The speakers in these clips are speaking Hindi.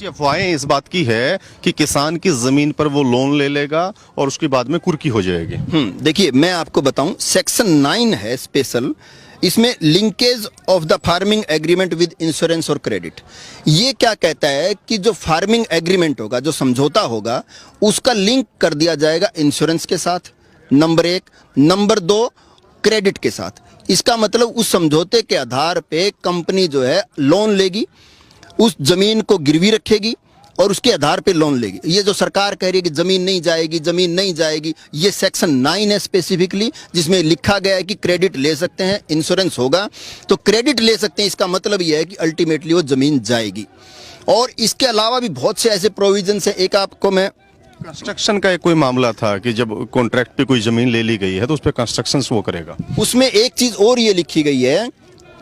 सी अफवाहें इस बात की है कि किसान की जमीन पर वो लोन ले लेगा और उसके बाद में कुर्की हो जाएगी। देखिए मैं आपको बताऊं, सेक्शन 9 है स्पेशल, इसमें linkage of the farming agreement with insurance और क्रेडिट। ये क्या कहता है कि जो फार्मिंग एग्रीमेंट होगा, जो समझौता होगा, उसका लिंक कर दिया जाएगा इंश्योरेंस के साथ, नंबर 1। नंबर 2, क्रेडिट के साथ। इसका मतलब उस समझौते के आधार पे कंपनी जो है लोन लेगी, उस जमीन को गिरवी रखेगी और उसके आधार पे लोन लेगी। ये जो सरकार कह रही है कि जमीन नहीं जाएगी, जमीन नहीं जाएगी, ये सेक्शन 9 है स्पेसिफिकली, जिसमें लिखा गया है कि क्रेडिट ले सकते हैं, इंश्योरेंस होगा तो क्रेडिट ले सकते हैं। इसका मतलब ये है कि अल्टीमेटली वो जमीन जाएगी। और इसके अलावा भी बहुत से ऐसे प्रोविजंस है। एक आपको मैं, कंस्ट्रक्शन का एक कोई मामला था कि जब कॉन्ट्रैक्ट पे कोई जमीन ले ली गई है तो उस पर कंस्ट्रक्शन वो करेगा। उसमें एक चीज और ये लिखी गई है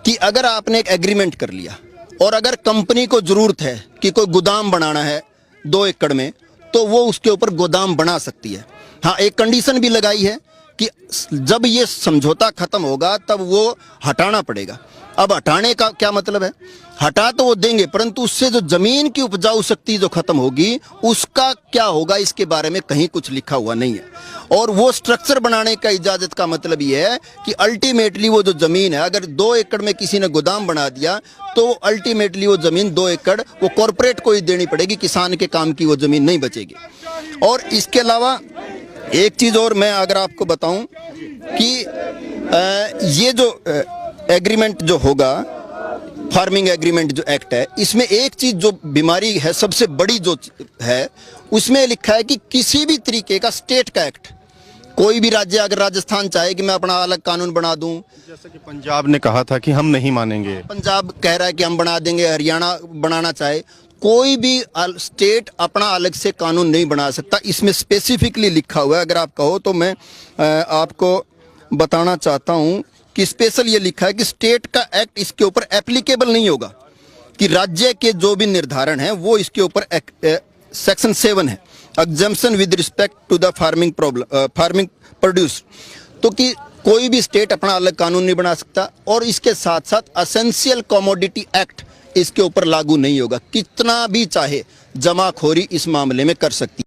कि अगर आपने एक एग्रीमेंट कर लिया और अगर कंपनी को जरूरत है कि कोई गोदाम बनाना है 2 एकड़ में, तो वो उसके ऊपर गोदाम बना सकती है। हाँ, एक कंडीशन भी लगाई है कि जब ये समझौता खत्म होगा तब वो हटाना पड़ेगा। अब हटाने का क्या मतलब है? हटा तो वो देंगे, परंतु उससे जो जमीन की उपजाऊ शक्ति जो खत्म होगी उसका क्या होगा, इसके बारे में कहीं कुछ लिखा हुआ नहीं है। और वो स्ट्रक्चर बनाने का इजाजत का मतलब ये है कि अल्टीमेटली वो जो जमीन है, अगर 2 एकड़ में किसी ने गोदाम बना दिया तो अल्टीमेटली वो जमीन 2 एकड़ वो कॉरपोरेट को ही देनी पड़ेगी, किसान के काम की वो जमीन नहीं बचेगी। और इसके अलावा एक चीज और मैं अगर आपको बताऊं कि ये जो एग्रीमेंट जो होगा, फार्मिंग एग्रीमेंट जो एक्ट है, इसमें एक चीज जो बीमारी है सबसे बड़ी जो है, उसमें लिखा है कि किसी भी तरीके का स्टेट का एक्ट, कोई भी राज्य, अगर राजस्थान चाहे कि मैं अपना अलग कानून बना दूं, जैसे कि पंजाब ने कहा था कि हम नहीं मानेंगे, पंजाब कह रहा है कि हम बना देंगे, हरियाणा बनाना चाहे, कोई भी स्टेट अपना अलग से कानून नहीं बना सकता। इसमें स्पेसिफिकली लिखा हुआ है। अगर आप कहो तो मैं आपको बताना चाहता हूं कि स्पेशल ये लिखा है कि स्टेट का एक्ट इसके ऊपर एप्लीकेबल नहीं होगा, कि राज्य के जो भी निर्धारण है वो इसके ऊपर सेक्शन 7 है, exemption with respect to the farming produce, तो कि कोई भी स्टेट अपना अलग कानून नहीं बना सकता। और इसके साथ साथ एसेंशियल कमोडिटी एक्ट इसके ऊपर लागू नहीं होगा, कितना भी चाहे जमाखोरी इस मामले में कर सकती।